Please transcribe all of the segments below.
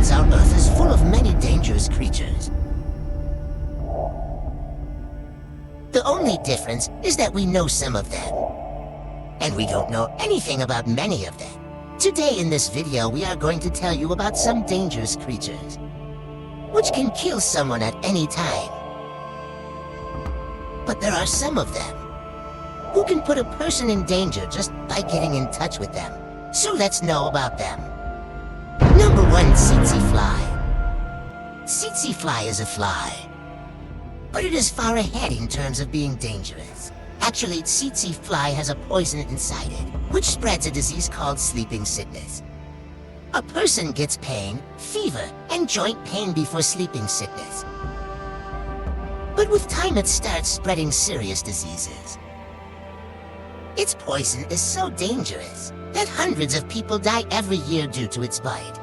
means our Earth is full of many dangerous creatures. The only difference is that we know some of them, and we don't know anything about many of them. Today in this video we are going to tell you about some dangerous creatures, which can kill someone at any time. But there are some of them who can put a person in danger just by getting in touch with them. So let's know about them. Number 1, tsetse fly. Tsetse fly is a fly, but it is far ahead in terms of being dangerous. Actually, tsetse fly has a poison inside it, which spreads a disease called sleeping sickness. A person gets pain, fever, and joint pain before sleeping sickness. But with time it starts spreading serious diseases. Its poison is so dangerous that hundreds of people die every year due to its bite.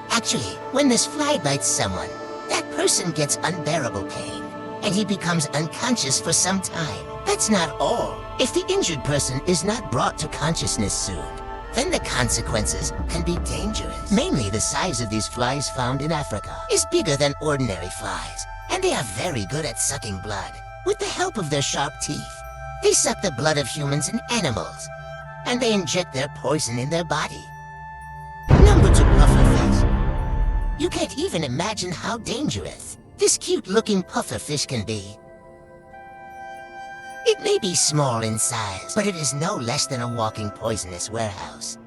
Actually, when this fly bites someone, that person gets unbearable pain, and he becomes unconscious for some time. That's not all. If the injured person is not brought to consciousness soon, then the consequences can be dangerous. Mainly the size of these flies found in Africa is bigger than ordinary flies, and they are very good at sucking blood. With the help of their sharp teeth, they suck the blood of humans and animals, and they inject their poison in their body. Number 2, pufferfish. You can't even imagine how dangerous this cute-looking pufferfish can be. It may be small in size, but it is no less than a walking poisonous warehouse.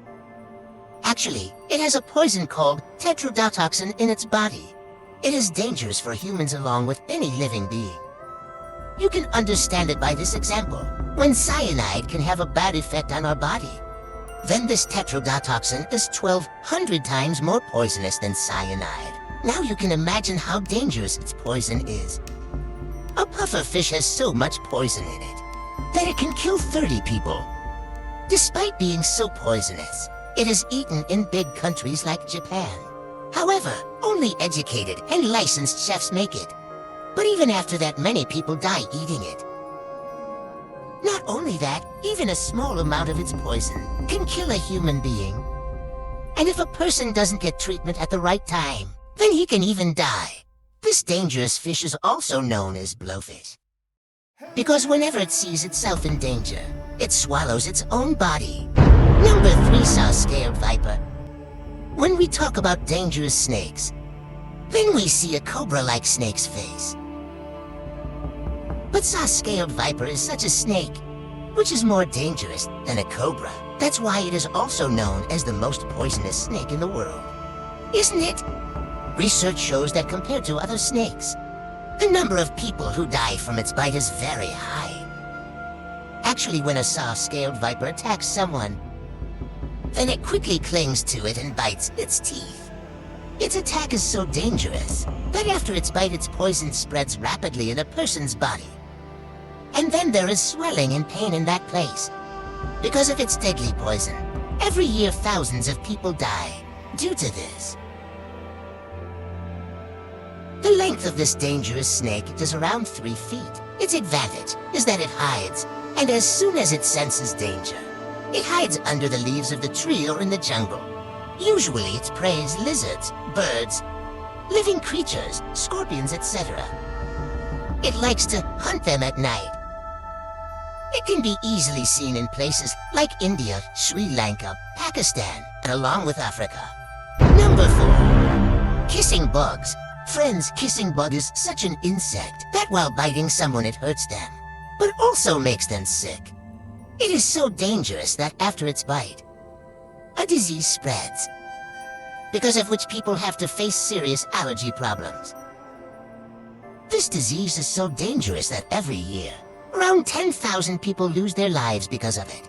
Actually, it has a poison called tetrodotoxin in its body. It is dangerous for humans along with any living being. You can understand it by this example. When cyanide can have a bad effect on our body, then this tetrodotoxin is 1,200 times more poisonous than cyanide. Now you can imagine how dangerous its poison is. A pufferfish has so much poison in it that it can kill 30 people. Despite being so poisonous, it is eaten in big countries like Japan. However, only educated and licensed chefs make it. But even after that, many people die eating it. Not only that, even a small amount of its poison can kill a human being. And if a person doesn't get treatment at the right time, then he can even die. This dangerous fish is also known as blowfish, because whenever it sees itself in danger, it swallows its own body. Number 3, saw-scaled viper. When we talk about dangerous snakes, then we see a cobra-like snake's face. But saw-scaled viper is such a snake, which is more dangerous than a cobra. That's why it is also known as the most poisonous snake in the world. Isn't it? Research shows that compared to other snakes, the number of people who die from its bite is very high. Actually, when a saw-scaled viper attacks someone, then it quickly clings to it and bites its teeth. Its attack is so dangerous that after its bite, its poison spreads rapidly in a person's body. And then there is swelling and pain in that place. Because of its deadly poison, every year thousands of people die due to this. The length of this dangerous snake is around 3 feet. Its advantage is that it hides, and as soon as it senses danger, it hides under the leaves of the tree or in the jungle. Usually its prey is lizards, birds, living creatures, scorpions, etc. It likes to hunt them at night. It can be easily seen in places like India, Sri Lanka, Pakistan, and along with Africa. Number 4, kissing bugs. Friends, kissing bug is such an insect that while biting someone it hurts them, but also makes them sick. It is so dangerous that after its bite, a disease spreads, because of which people have to face serious allergy problems. This disease is so dangerous that every year, around 10,000 people lose their lives because of it.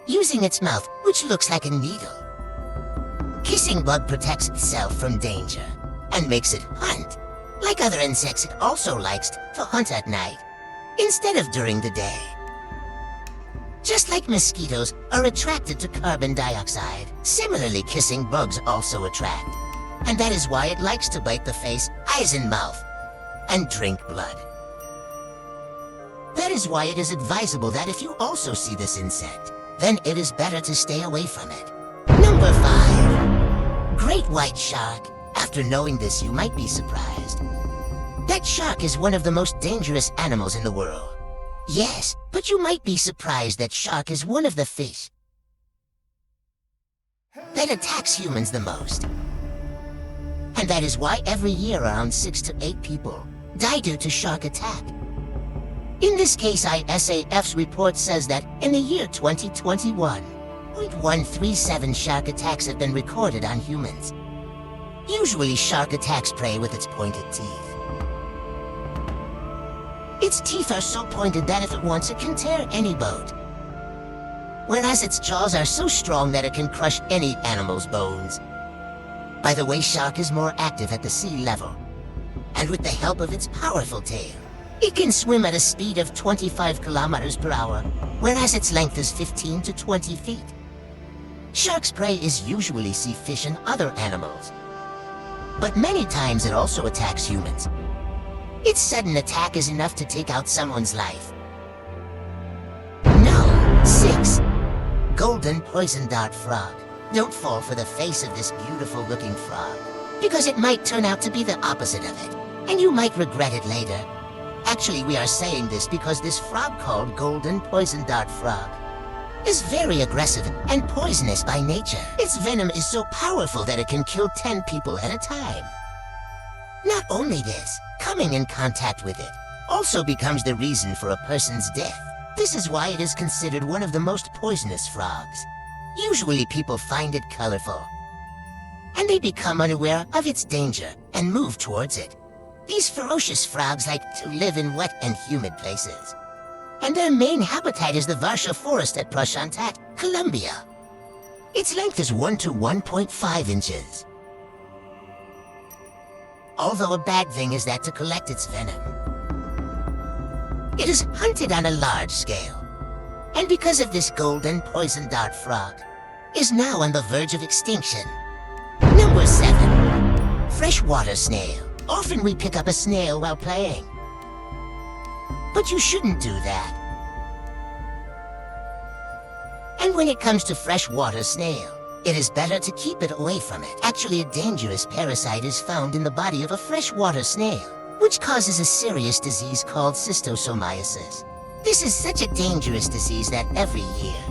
Using its mouth, which looks like a needle, kissing bug protects itself from danger and makes it hunt. Like other insects, it also likes to hunt at night, instead of during the day. Just like mosquitoes are attracted to carbon dioxide, similarly kissing bugs also attract. And that is why it likes to bite the face, eyes and mouth, and drink blood. That is why it is advisable that if you also see this insect, then it is better to stay away from it. Number 5. great white shark. After knowing this, you might be surprised. That shark is one of the most dangerous animals in the world. Yes, but you might be surprised that shark is one of the fish that attacks humans the most. And that is why every year around 6 to 8 people die due to shark attack. In this case, ISAF's report says that in the year 2021, 0.137 shark attacks have been recorded on humans. Usually shark attacks prey with its pointed teeth. Its teeth are so pointed that if it wants, it can tear any boat. Whereas its jaws are so strong that it can crush any animal's bones. By the way, shark is more active at the sea level. And with the help of its powerful tail, it can swim at a speed of 25 kilometers per hour, whereas its length is 15 to 20 feet. Shark's prey is usually sea fish and other animals. But many times it also attacks humans. Its sudden attack is enough to take out someone's life. No. 6. Golden poison dart frog. Don't fall for the face of this beautiful looking frog, because it might turn out to be the opposite of it, and you might regret it later. Actually, we are saying this because this frog called golden poison dart frog is very aggressive and poisonous by nature. Its venom is so powerful that it can kill 10 people at a time. Not only this, coming in contact with it also becomes the reason for a person's death. This is why it is considered one of the most poisonous frogs. Usually people find it colorful, and they become unaware of its danger and move towards it. These ferocious frogs like to live in wet and humid places, and their main habitat is the Varsha forest at Prashantat, Colombia. Its length is 1 to 1.5 inches. Although a bad thing is that to collect its venom, it is hunted on a large scale. And because of this, golden poison dart frog is now on the verge of extinction. Number 7. Freshwater snail. Often we pick up a snail while playing, but you shouldn't do that. And when it comes to freshwater snail, it is better to keep it away from it. Actually, a dangerous parasite is found in the body of a freshwater snail, which causes a serious disease called schistosomiasis. This is such a dangerous disease that every year,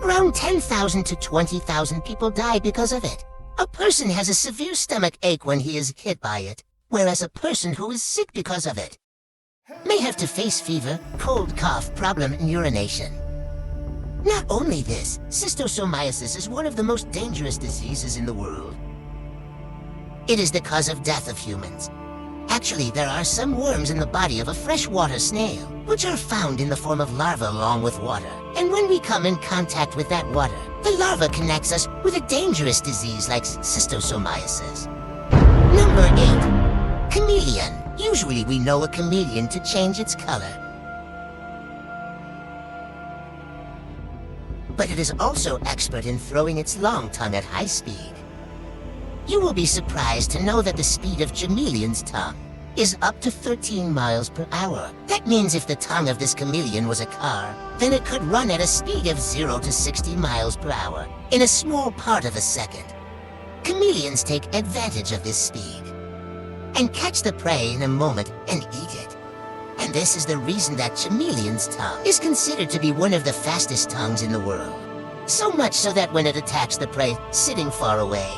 around 10,000 to 20,000 people die because of it. A person has a severe stomach ache when he is hit by it, whereas a person who is sick because of it may have to face fever, cold, cough, problem in urination. Not only this, schistosomiasis is one of the most dangerous diseases in the world. It is the cause of death of humans. Actually, there are some worms in the body of a freshwater snail, which are found in the form of larvae along with water. And when we come in contact with that water, the larva connects us with a dangerous disease like schistosomiasis. Number 8. Chameleon. Usually we know a chameleon to change its color, but it is also expert in throwing its long tongue at high speed. You will be surprised to know that the speed of chameleon's tongue is up to 13 miles per hour. That means if the tongue of this chameleon was a car, then it could run at a speed of 0 to 60 miles per hour in a small part of a second. Chameleons take advantage of this speed and catch the prey in a moment and eat it. And this is the reason that chameleon's tongue is considered to be one of the fastest tongues in the world. So much so that when it attacks the prey sitting far away,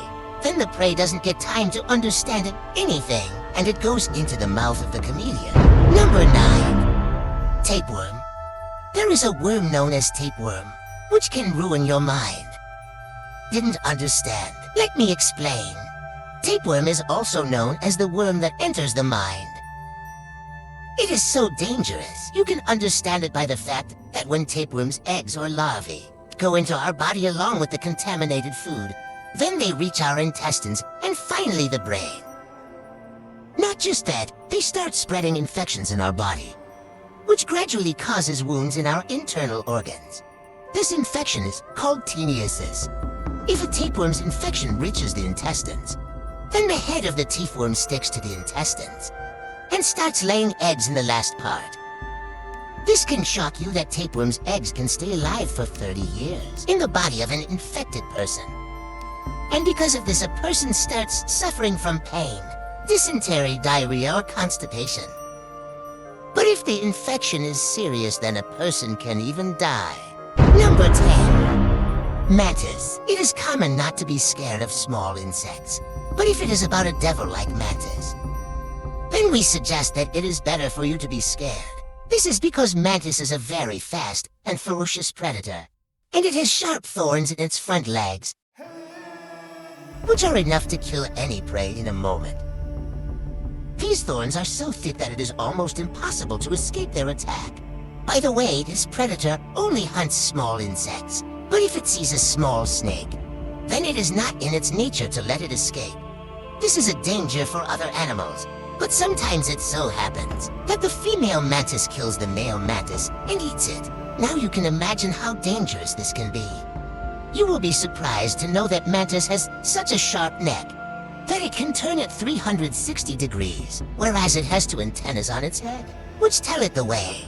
then the prey doesn't get time to understand anything, and it goes into the mouth of the chameleon. Number 9. Tapeworm. There is a worm known as tapeworm, which can ruin your mind. Didn't understand? Let me explain. Tapeworm is also known as the worm that enters the mind. It is so dangerous. You can understand it by the fact that when tapeworms' eggs or larvae go into our body along with the contaminated food, then they reach our intestines and finally the brain. Not just that, they start spreading infections in our body, which gradually causes wounds in our internal organs. This infection is called teniasis. If a tapeworm's infection reaches the intestines, then the head of the tapeworm sticks to the intestines and starts laying eggs in the last part. This can shock you that tapeworms' eggs can stay alive for 30 years in the body of an infected person. And because of this, a person starts suffering from pain, dysentery, diarrhea, or constipation. But if the infection is serious, then a person can even die. Number 10. Mantis. It is common not to be scared of small insects. But if it is about a devil like mantis, then we suggest that it is better for you to be scared. This is because mantis is a very fast and ferocious predator, and it has sharp thorns in its front legs, which are enough to kill any prey in a moment. These thorns are so thick that it is almost impossible to escape their attack. By the way, this predator only hunts small insects, but if it sees a small snake, then it is not in its nature to let it escape. This is a danger for other animals, but sometimes it so happens that the female mantis kills the male mantis and eats it. Now you can imagine how dangerous this can be. You will be surprised to know that mantis has such a sharp neck that it can turn at 360 degrees, whereas it has two antennas on its head, which tell it the way.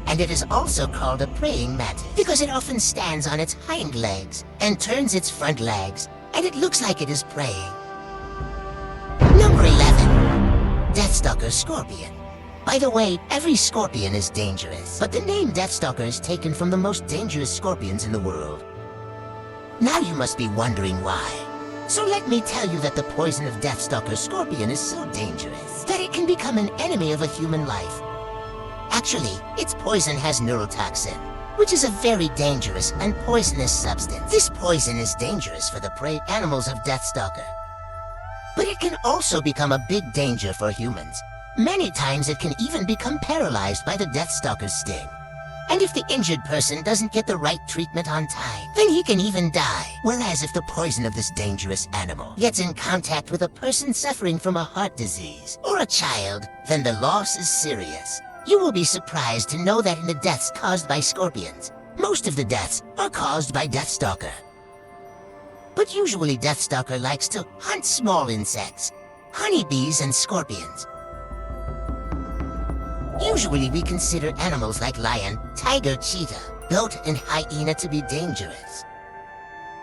And it is also called a praying mantis because it often stands on its hind legs and turns its front legs, and it looks like it is praying. Number 11. Deathstalker Scorpion. By the way, every scorpion is dangerous, but the name Deathstalker is taken from the most dangerous scorpions in the world. Now you must be wondering why. So let me tell you that the poison of Deathstalker Scorpion is so dangerous that it can become an enemy of a human life. Actually, its poison has neurotoxin, which is a very dangerous and poisonous substance. This poison is dangerous for the prey animals of Deathstalker, but it can also become a big danger for humans. Many times it can even become paralyzed by the Deathstalker's sting. And if the injured person doesn't get the right treatment on time, then he can even die. Whereas if the poison of this dangerous animal gets in contact with a person suffering from a heart disease or a child, then the loss is serious. You will be surprised to know that in the deaths caused by scorpions, most of the deaths are caused by Deathstalker. But usually Deathstalker likes to hunt small insects, honeybees and scorpions. Usually we consider animals like lion, tiger, cheetah, goat, and hyena to be dangerous.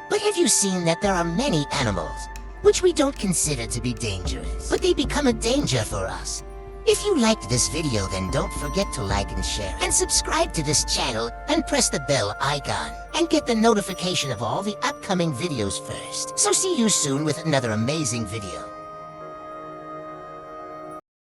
But have you seen that there are many animals which we don't consider to be dangerous, but they become a danger for us? If you liked this video, then don't forget to like and share, and subscribe to this channel, and press the bell icon, and get the notification of all the upcoming videos first. So see you soon with another amazing video.